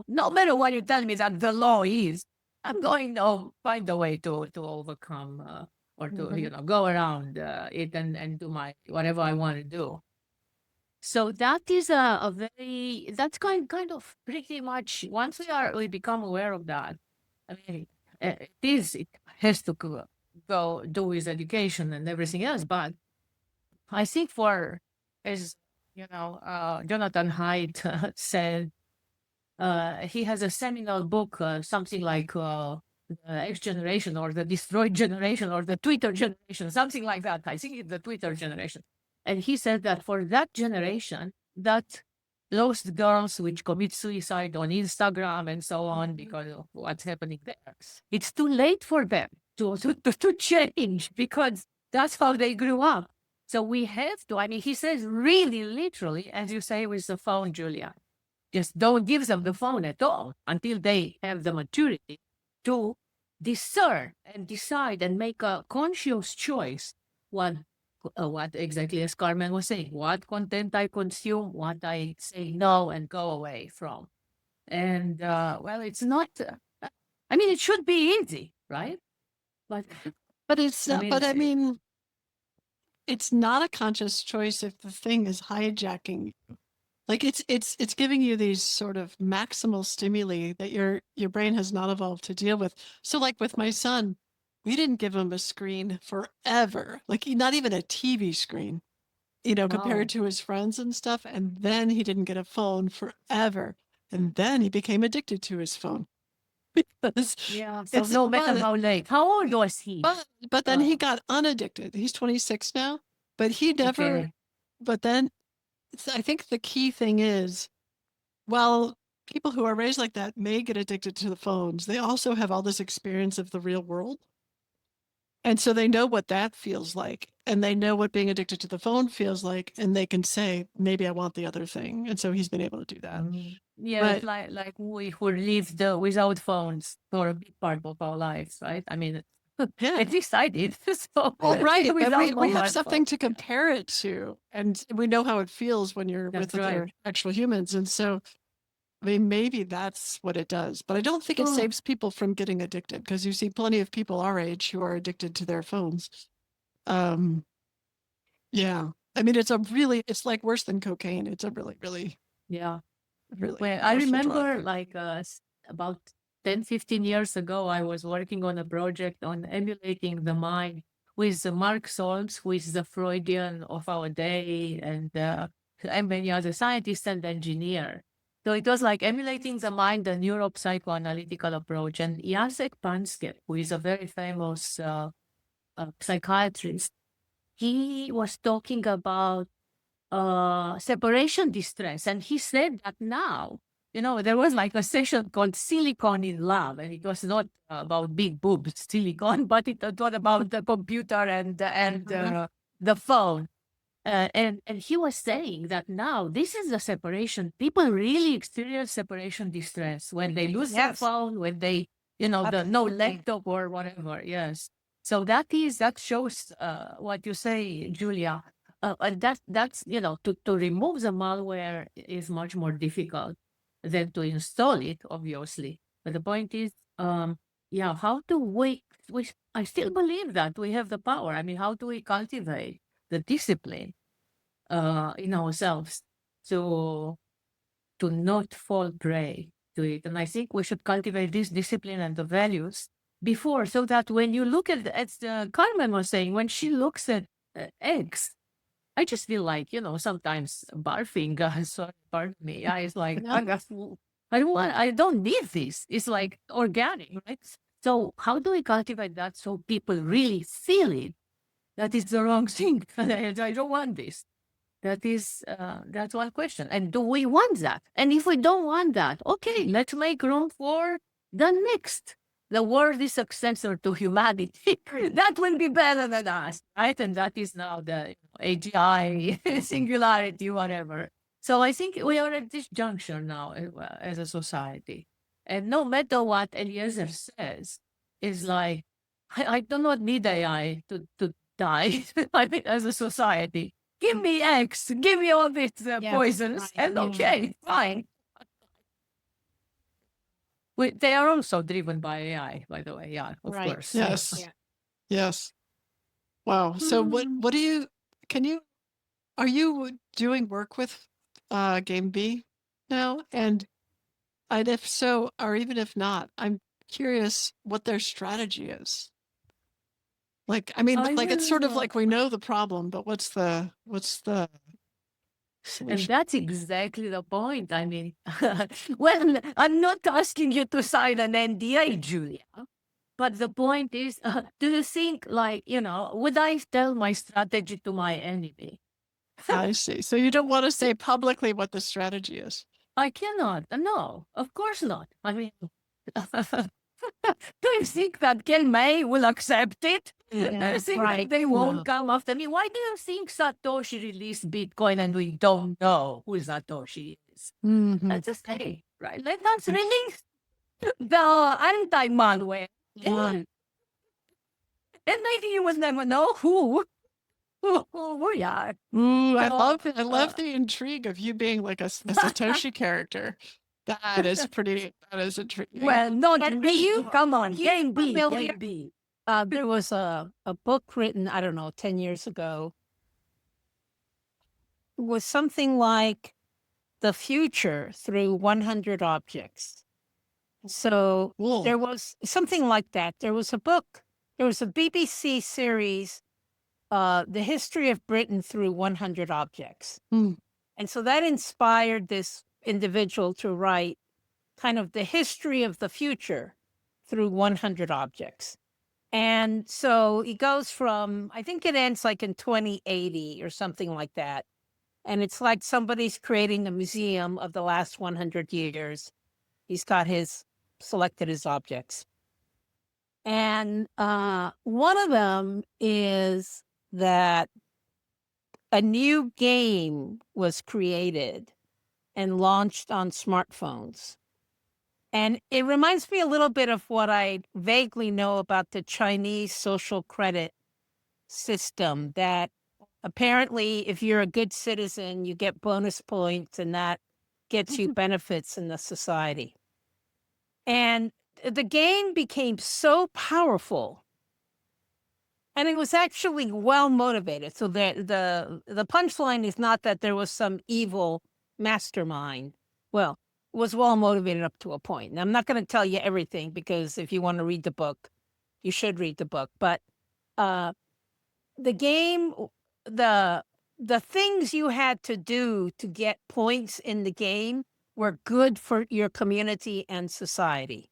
S1: no matter what you tell me that the law is, I'm going to find a way to overcome or to, go around it and do whatever I want to do. So that is that's kind of pretty much, once we become aware of that, it has to go do with education and everything else. But I think as Jonathan Haidt said, he has a seminal book, something like the X generation or the destroyed generation or the Twitter generation, something like that. I think it's the Twitter generation. And he said that for that generation, that those girls which commit suicide on Instagram and so on because of what's happening there, it's too late for them to change because that's how they grew up. So we have to, he says really literally, as you say with the phone, Julia, just don't give them the phone at all until they have the maturity to discern and decide and make a conscious choice what exactly as Carmen was saying, what content I consume, what I say no and go away from. And it's not, it should be easy, right?
S2: But it's not, it's not a conscious choice if the thing is hijacking you. Like it's giving you these sort of maximal stimuli that your brain has not evolved to deal with. So like with my son, we didn't give him a screen forever, like not even a TV screen, compared to his friends and stuff. And then he didn't get a phone forever. And then he became addicted to his phone. Because
S1: so no matter how late. How old was he?
S2: But then he got unaddicted. He's 26 now, but he never, but then I think the key thing is, while people who are raised like that may get addicted to the phones, they also have all this experience of the real world. And so they know what that feels like. And they know what being addicted to the phone feels like. And they can say, maybe I want the other thing. And so he's been able to do that.
S1: Yeah, it's like we who lived without phones for a big part of our lives, right? At least I did. So,
S2: right. We have something to compare it to. And we know how it feels when you're with other actual humans. And so, maybe that's what it does. But I don't think it saves people from getting addicted, because you see plenty of people our age who are addicted to their phones. Yeah. It's like worse than cocaine. It's a really, really, really.
S1: Well, I remember about 10, 15 years ago, I was working on a project on emulating the mind with Mark Solms, who is the Freudian of our day, and many other scientists and engineer. So it was like emulating the mind, the neuropsychoanalytical approach. And Jacek Pansky, who is a very famous psychiatrist. He was talking about separation distress, and he said that now, there was like a session called Silicon in Love, and it was not about big boobs, silicon, but it was about the computer and the phone. And he was saying that now this is the separation. People really experience separation distress when they lose their
S3: Yes.
S1: phone, when they, the no
S3: Absolutely.
S1: laptop or whatever. Yes. So that shows what you say, Julia. And that's to remove the malware is much more difficult than to install it, obviously. But the point is, how do we I still believe that we have the power. I mean, how do we cultivate the discipline in ourselves to not fall prey to it? And I think we should cultivate this discipline and the values before, so that when you look at, as Carmen was saying, when she looks at eggs, I just feel like, sometimes barfing. Sorry, pardon me. It's like,
S3: No.
S1: I don't need this. It's like organic, right? So how do we cultivate that so people really feel it? That is the wrong thing. I don't want this. That's one question. And do we want that? And if we don't want that, okay, let's make room for the next. The world is successor to humanity. That will be better than us, right? And that is now the AGI, singularity, whatever. So I think we are at this juncture now as a society. And no matter what Eliezer says, is like, I do not need AI to die. I mean, as a society. Give me X, give me all these
S3: Yeah,
S1: poisons,
S3: right,
S1: and
S3: yeah.
S1: okay, fine. They are also driven by AI, by the way. Yeah, of
S3: Right.
S1: course.
S2: Yes.
S3: Yeah.
S2: Yes. Wow. So what do you, are you doing work with Game B now? And if so, or even if not, I'm curious what their strategy is. Like, I mean,
S1: I
S2: like it's sort of
S1: will,
S2: like we know the problem, but what's the
S1: And
S2: solution?
S1: that's exactly the point. I mean, well, I'm not asking you to sign an NDA, Julia. But the point is, do you think, like, would I tell my strategy to my enemy?
S2: I see. So you don't want to say publicly what the strategy is.
S1: I cannot. No, of course not. I mean, do you think that Ken May will accept it? Do
S3: Yeah,
S1: you think
S3: right.
S1: that they won't
S3: No.
S1: come after me? Why do you think Satoshi released Bitcoin and we don't know who Satoshi is?
S2: Mhm.
S1: Let's just say, right? Let us release the anti-malware.
S3: Yeah.
S1: And maybe you will never know who we are.
S2: Ooh, I
S1: So,
S2: love the intrigue of you being like a Satoshi character. That is intriguing.
S1: well, not
S3: And
S1: me.
S3: you-
S1: Come on,
S3: you
S1: game B,
S3: familiar-
S1: game B.
S3: There was a book written, I don't know, 10 years ago. It was something like The Future Through 100 Objects. So
S2: Cool.
S3: there was something like that. There was a book, there was a BBC series, The History of Britain Through 100 Objects.
S2: Hmm.
S3: And so that inspired this individual to write kind of the history of the future through 100 objects. And so it goes from, I think it ends like in 2080 or something like that. And it's like somebody's creating a museum of the last 100 years. He's got selected his objects. And one of them is that a new game was created and launched on smartphones. And it reminds me a little bit of what I vaguely know about the Chinese social credit system, that apparently if you're a good citizen, you get bonus points and that gets you benefits in the society. And the game became so powerful, and it was actually well motivated. So the punchline is not that there was some evil mastermind. Well, it was well motivated up to a point. And I'm not going to tell you everything, because if you want to read the book, you should read the book. But the game, the things you had to do to get points in the game were good for your community and society.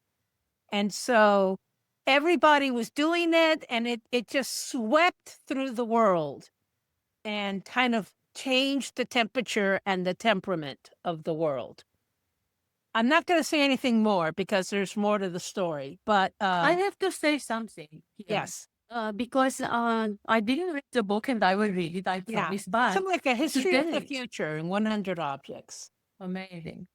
S3: And so everybody was doing it, and it just swept through the world and kind of changed the temperature and the temperament of the world. I'm not going to say anything more because there's more to the story, but
S1: I have to say something here.
S3: yes.
S1: Because I didn't read the book and I will read it, I
S3: Yeah.
S1: promise. But
S3: Something like a history of the
S1: today,
S3: future in 100 objects.
S1: amazing.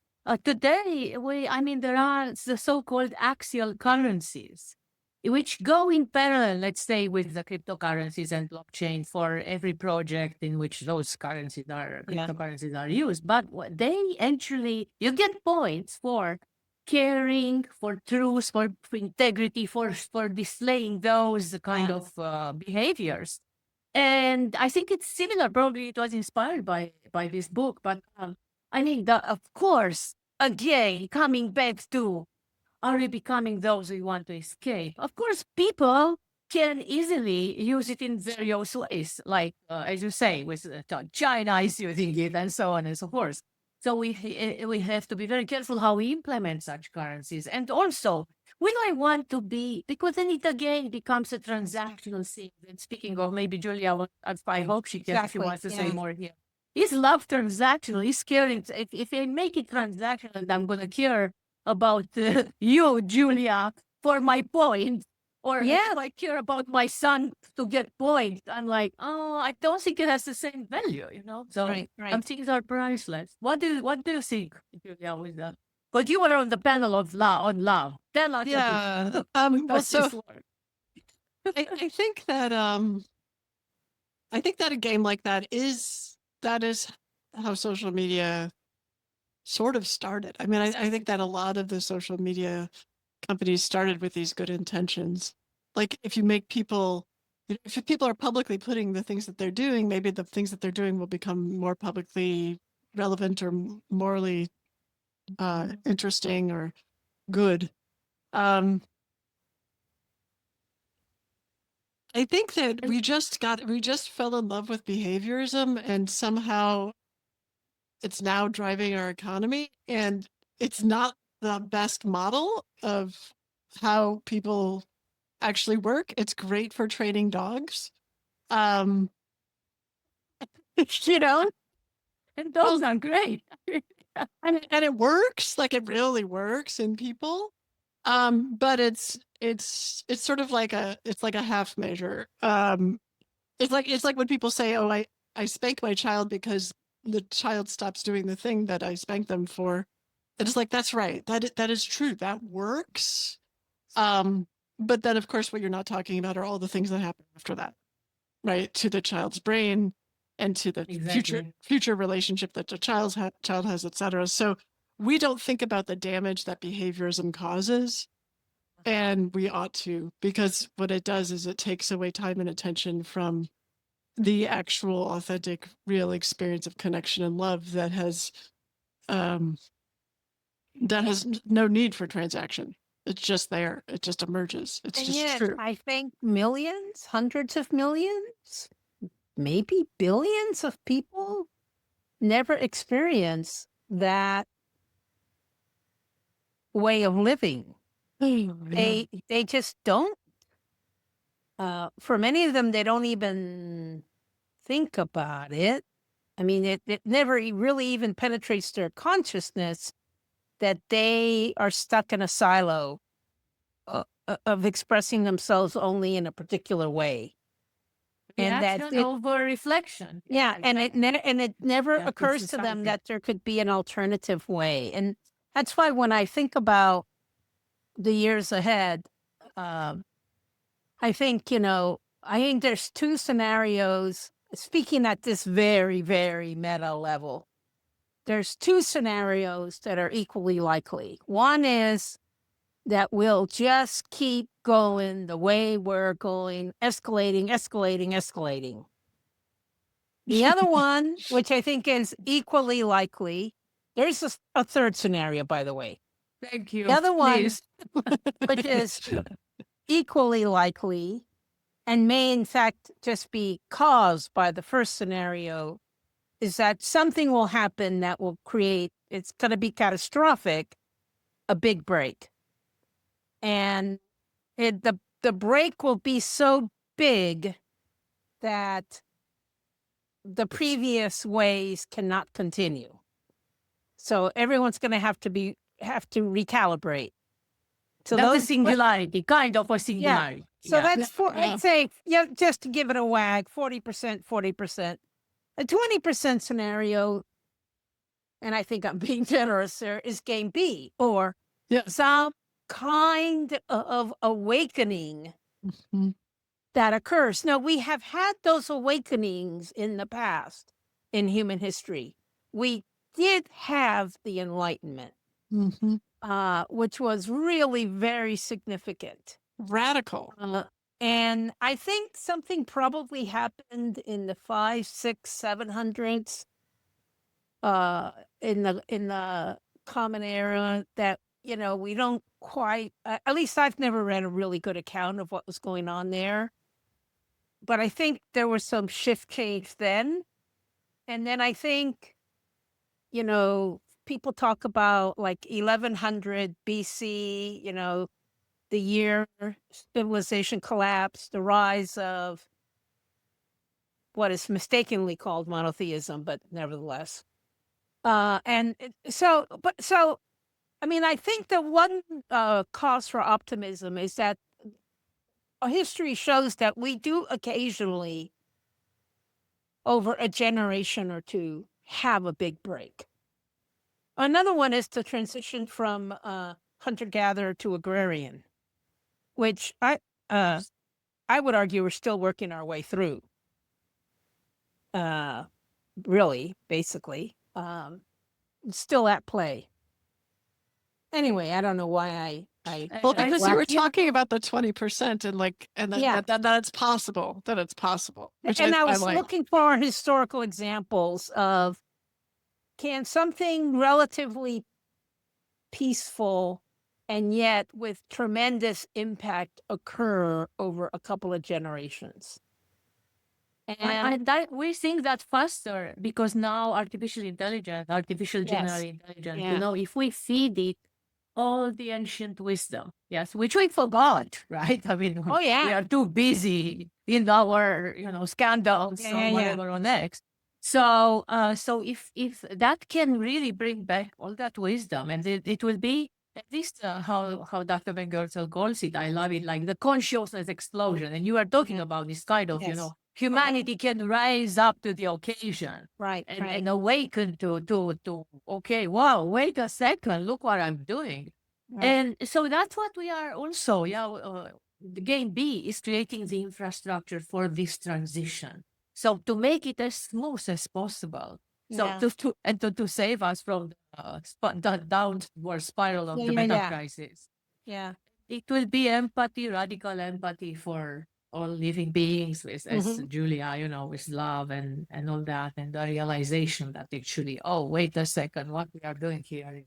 S1: Today, there are the so-called axial currencies, which go in parallel, let's say, with the cryptocurrencies and blockchain for every project in which those cryptocurrencies are used. But they actually, you get points for caring, for truth, for integrity, for displaying those kind of behaviors. And I think it's similar. Probably it was inspired by this book, but of course, again, coming back to, are we becoming those we want to escape? Of course, people can easily use it in various ways, like, as you say, with China is using it and so on and so forth. So we have to be very careful how we implement such currencies. And also, will I want to be, because then it again becomes a transactional thing. And speaking of, maybe Julia, I hope she can, if she
S3: Exactly,
S1: wants to say
S3: yeah.
S1: more here. Is love transactional? Is caring? If I make it transactional, and I'm going to care about you, Julia, for my point, or
S3: Yeah.
S1: if I care about my son to get points, I'm like, oh, I don't think it has the same value, So
S3: Right, right.
S1: things are priceless. What do you think, Julia, with that? But you were on the panel of on love. Tell us.
S2: Yeah.
S1: Well,
S2: Well, so I think that a game like that is how social media sort of started. I mean, I think that a lot of the social media companies started with these good intentions. Like if people are publicly putting the things that they're doing, maybe the things that they're doing will become more publicly relevant or morally interesting or good. I think that we just fell in love with behaviorism, and somehow it's now driving our economy, and it's not the best model of how people actually work. It's great for training dogs. Um, you know,
S1: and those are great.
S2: and it works, like it really works in people. But it's sort of like it's like a half measure. It's like when people say, "Oh, I spank my child because the child stops doing the thing that I spank them for." And it's like, that's right. That is true. That works. But then, of course, what you're not talking about are all the things that happen after that, right? To the child's brain and to the future relationship that the child has, et cetera. So we don't think about the damage that behaviorism causes. And we ought to, because what it does is it takes away time and attention from the actual authentic, real experience of connection and love that has no need for transaction. It's just there. It just emerges. It's
S3: And
S2: just
S3: yet,
S2: true.
S3: I think millions, hundreds of millions, maybe billions of people never experience that way of living. They just don't. For many of them, they don't even think about it. I mean, it never really even penetrates their consciousness that they are stuck in a silo of expressing themselves only in a particular way. And that
S1: Reaction over reflection.
S3: yeah, and it never
S1: Yeah,
S3: occurs to them that there could be an alternative way. And that's why when I think about the years ahead, I think, there's two scenarios, speaking at this very, very meta level. There's two scenarios that are equally likely. One is that we'll just keep going the way we're going, escalating, escalating, escalating. The other one, which I think is equally likely, there's a third scenario, by the way.
S1: Thank you.
S3: The other one,
S1: Please.
S3: which is equally likely and may in fact just be caused by the first scenario, is that something will happen that will create, it's going to be catastrophic, a big break. And the break will be so big that the previous ways cannot continue. So everyone's going to have to recalibrate. So
S1: That's a
S3: those
S1: singularity, kind of a singularity.
S3: So
S1: Yeah.
S3: that's I'd say, just to give it a wag, 40%, 40%. A 20% scenario, and I think I'm being generous there, is game B, or some kind of awakening
S2: Mhm.
S3: that occurs. Now, we have had those awakenings in the past in human history. We did have the Enlightenment,
S2: Mhm.
S3: which was really very significant.
S2: Radical.
S3: And I think something probably happened in the 500s, 600s, 700s, in the Common Era that, we don't quite, at least I've never read a really good account of what was going on there. But I think there was some shift change then. And then I think, people talk about like 1100 BC, the year civilization collapsed, the rise of what is mistakenly called monotheism, but nevertheless. So I mean, I think the one cause for optimism is that history shows that we do occasionally, over a generation or two, have a big break. Another one is the transition from hunter-gatherer to agrarian, which I would argue we're still working our way through. Really, basically, still at play. Anyway, I don't know why
S2: Well, because you were
S3: Yeah.
S2: talking about the 20% and that it's possible, which
S3: And I was
S2: like.
S3: looking for historical examples of, can something relatively peaceful and yet with tremendous impact occur over a couple of generations? And
S1: We think that faster because now artificial general intelligence, if we feed it all the ancient wisdom, which we forgot, right? I mean, we are too busy in our, scandals or whatever on X. So, if that can really bring back all that wisdom, and it will be at least how Dr. Ben Goertzel calls it, I love it, like the consciousness explosion. And you are talking about this kind of, humanity can rise up to the occasion, and awaken to okay, wow, wait a second, look what I'm doing. And so that's what we are also, the game B is creating the infrastructure for this transition. So to make it as smooth as possible. So to save us from the downward spiral of the meta crisis.
S3: Yeah.
S1: It will be empathy, radical empathy for all living beings, with, as Julia, with love and all that, and the realization that actually, oh, wait a second, what we are doing here is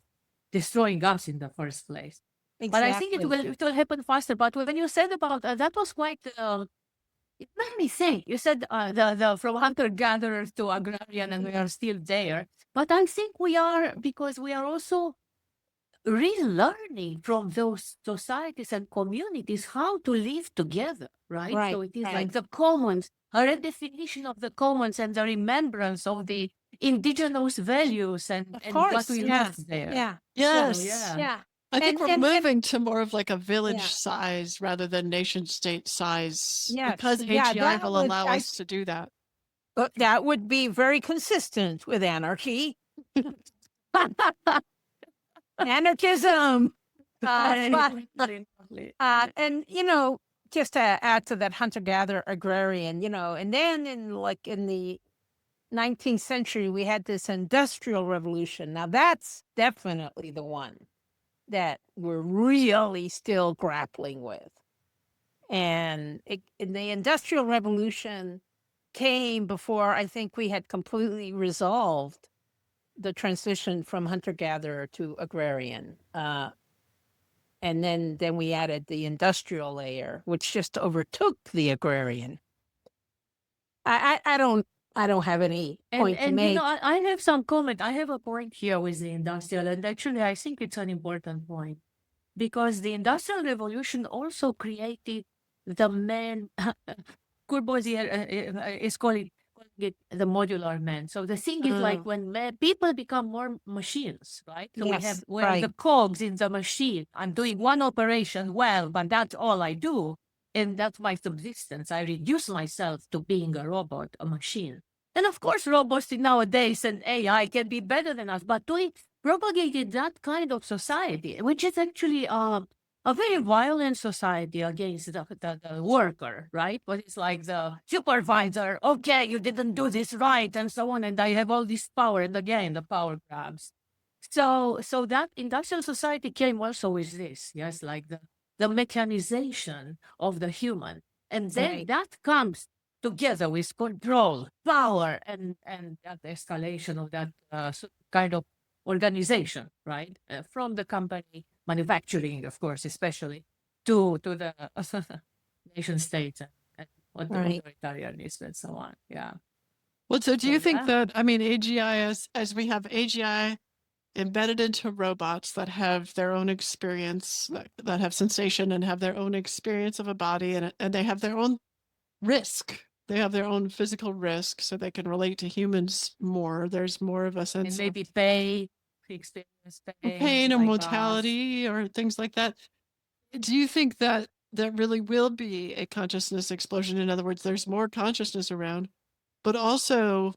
S1: destroying us in the first place.
S3: Exactly.
S1: But I think it will happen faster. But when you said about that was quite. It made me think. You said the from hunter gatherers to agrarian, and we are still there. But I think we are, because we are also relearning from those societies and communities how to live together, right? So it is like the commons, a redefinition of the commons and the remembrance of the indigenous values and what we left there.
S3: Yeah.
S2: Yes.
S3: Yeah.
S2: I think we're moving to more of like a village size rather than nation state size, because AGI will allow us to do that.
S3: But that would be very consistent with anarchy. Anarchism. And just to add to that hunter-gatherer agrarian, and then in the 19th century, we had this industrial revolution. Now that's definitely the one that we're really still grappling with. And the industrial revolution came before I think we had completely resolved the transition from hunter-gatherer to agrarian. And then we added the industrial layer, which just overtook the agrarian. I don't have any point to make.
S1: I have some comment. I have a point here with the industrial, and actually I think it's an important point. because the Industrial Revolution also created the man. Corbusier is calling it the modular man. So the thing is, like, when people become more machines, right? So
S3: Yes,
S1: we have the
S3: right.
S1: cogs in the machine. I'm doing one operation well, but that's all I do, and that's my subsistence. I reduce myself to being a robot, a machine. And of course, robots nowadays and AI can be better than us, but we propagated that kind of society, which is actually a very violent society against the worker, right? But it's like the supervisor, okay, you didn't do this right, and so on, and I have all this power, and again, the power grabs. So that industrial society came also with this, yes, like the mechanization of the human. And then
S3: Right.
S1: that comes together with control, power, and that escalation of that kind of organization, right? From the company, manufacturing, of course, especially, to the nation states and
S3: Right.
S1: authoritarianism and so on. Yeah.
S2: Well, so do
S1: So
S2: you think
S1: yeah.
S2: that, I mean, AGI, as we have AGI embedded into robots that have their own experience, that have sensation and have their own experience of a body, and they have their own risk. They have their own physical risk, so they can relate to humans more. There's more of a
S1: And
S2: sense
S1: maybe pay, experience
S2: of
S1: pain,
S2: pain or
S1: like us.
S2: mortality or things like that. Do you think that there really will be a consciousness explosion? In other words, there's more consciousness around, but also,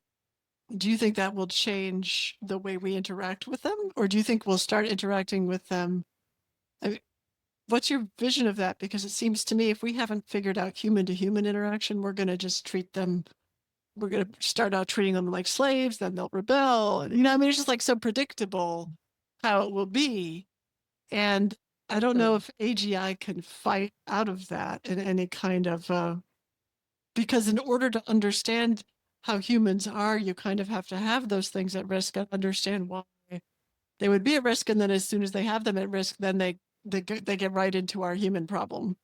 S2: do you think that will change the way we interact with them? Or do you think we'll start interacting with them? I mean, what's your vision of that? Because it seems to me if we haven't figured out human to human interaction, we're going to just treat them, we're going to start out treating them like slaves, then they'll rebel. And, I mean, it's just like so predictable how it will be. And I don't know if AGI can fight out of that in any kind of, because in order to understand how humans are, you kind of have to have those things at risk and understand why they would be at risk. And then as soon as they have them at risk, then they get right into our human problem.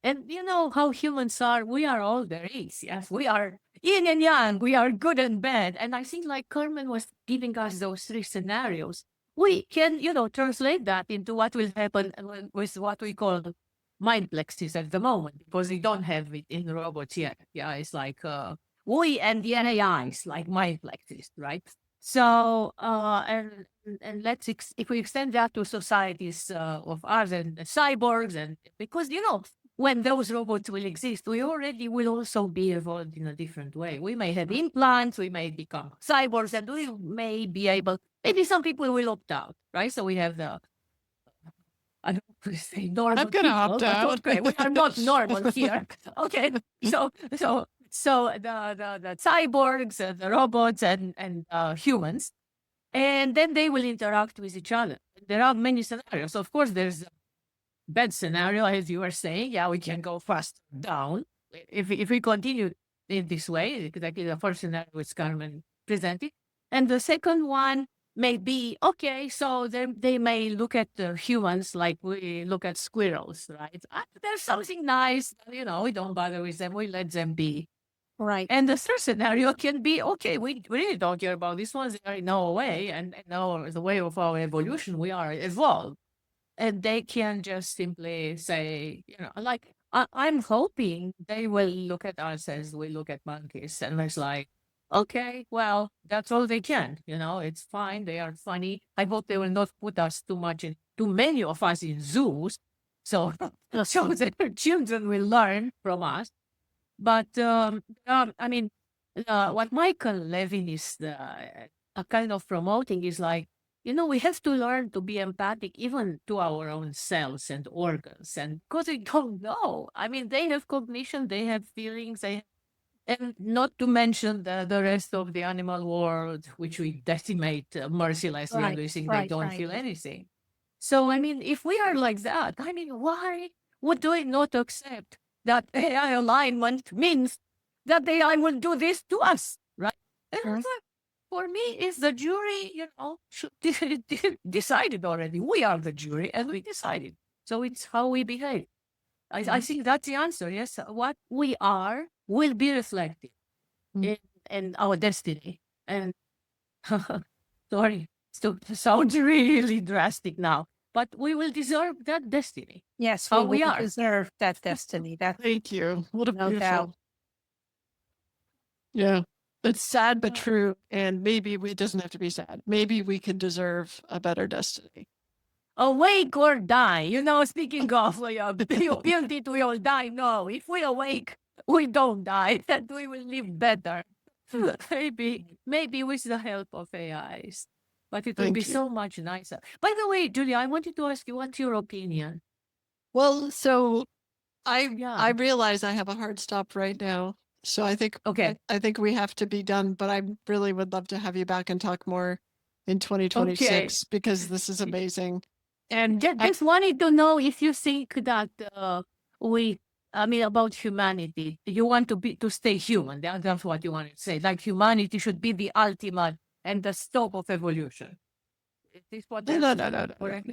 S1: And you know how humans are. We are all there is. Yes, we are yin and yang. We are good and bad. And I think like Carmen was giving us those three scenarios. We can, translate that into what will happen with what we call mind plexes at the moment, because we don't have it in robots yet. Yeah, it's like we and the AIs, like mind plexes, right? So, and if we extend that to societies of ours and cyborgs, and because when those robots will exist, we already will also be evolved in a different way. We may have implants, we may become cyborgs, and we may be able, maybe some people will opt out, right? So we have I don't want to say normal
S2: I'm going to
S1: people,
S2: opt
S1: but
S2: out.
S1: okay, we are not normal here. Okay, so the cyborgs, the robots, and humans, and then they will interact with each other. There are many scenarios. Of course, there's bad scenario, as you were saying. Yeah, we can go fast down if we continue in this way. Exactly the first scenario which Carmen presented, and the second one may be okay. So they may look at the humans like we look at squirrels, right? There's something nice, we don't bother with them. We let them be.
S3: Right.
S1: And the third scenario can be okay. We really don't care about these ones. They are in our way, and in the way of our evolution, we are evolved. And they can just simply say, like, I'm hoping they will look at us as we look at monkeys. And it's like, okay, well, that's all they can. It's fine. They are funny. I hope they will not put us too many of us in zoos. So, so that our children will learn from us. But, I mean, what Michael Levin is kind of promoting is like, we have to learn to be empathic even to our own cells and organs. And because we don't know, I mean, they have cognition, they have feelings, and not to mention the rest of the animal world, which we decimate mercilessly, and
S3: Right.
S1: we think they
S3: Right.
S1: don't
S3: Right.
S1: feel anything. So, I mean, if we are like that, I mean, why would we not accept that AI alignment means that the AI will do this to us, right? And
S3: Right.
S1: for me, is the jury, should decided already. We are the jury, and we decided. So it's how we behave. I think that's the answer. Yes, what we are will be reflected
S2: Mm.
S1: in our destiny. And sorry, it sounds really drastic now, but we will deserve that destiny.
S3: Yes,
S1: How
S3: we
S1: we
S3: will
S1: are.
S3: deserve that destiny. That's
S2: Thank you. What a
S3: no
S2: beautiful.
S3: doubt.
S2: Yeah. It's sad but true. And maybe it doesn't have to be sad. Maybe we can deserve a better destiny.
S1: Awake or die. You know, speaking of guilty we all die. No, if we awake, we don't die. That we will live better. Maybe with the help of AIs. But it will
S2: Thank
S1: be
S2: you.
S1: so much nicer. By the way, Julia, I wanted to ask you, what's your opinion?
S2: Well, so I
S1: Yeah.
S2: realize I have a hard stop right now. So I think
S1: Okay.
S2: I think we have to be done, but I really would love to have you back and talk more in 2026 because this is amazing. And
S1: Just wanted to know if you think that about humanity, you want to stay human. That's what you want to say. Like humanity should be the ultimate and the stop of evolution. Is this what?
S2: no.
S1: Correct?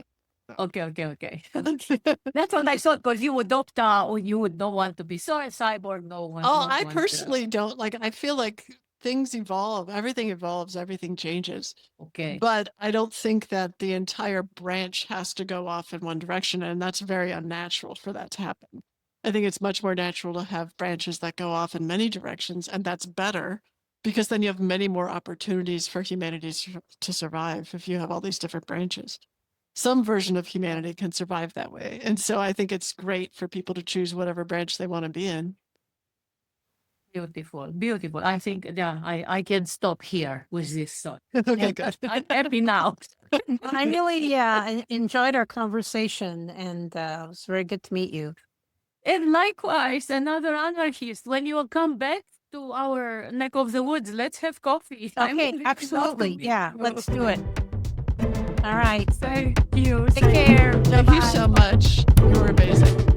S1: Okay. That's what I thought, because you would opt out, or you would not want to be a cyborg. No one.
S2: Oh, I personally don't like. I feel like things evolve. Everything evolves. Everything changes.
S1: Okay.
S2: But I don't think that the entire branch has to go off in one direction, and that's very unnatural for that to happen. I think it's much more natural to have branches that go off in many directions, and that's better because then you have many more opportunities for humanity to survive if you have all these different branches. Some version of humanity can survive that way. And so I think it's great for people to choose whatever branch they want to be in.
S1: Beautiful. I think, I can stop here with this thought.
S2: Okay, good.
S1: I'm happy now.
S3: I really enjoyed our conversation, and it was very good to meet you.
S1: And likewise, another anarchist. When you come back to our neck of the woods, let's have coffee.
S3: Okay, absolutely. Yeah, let's do it. All right.
S1: Thank you.
S3: Take care.
S2: Thank you so much. You were amazing.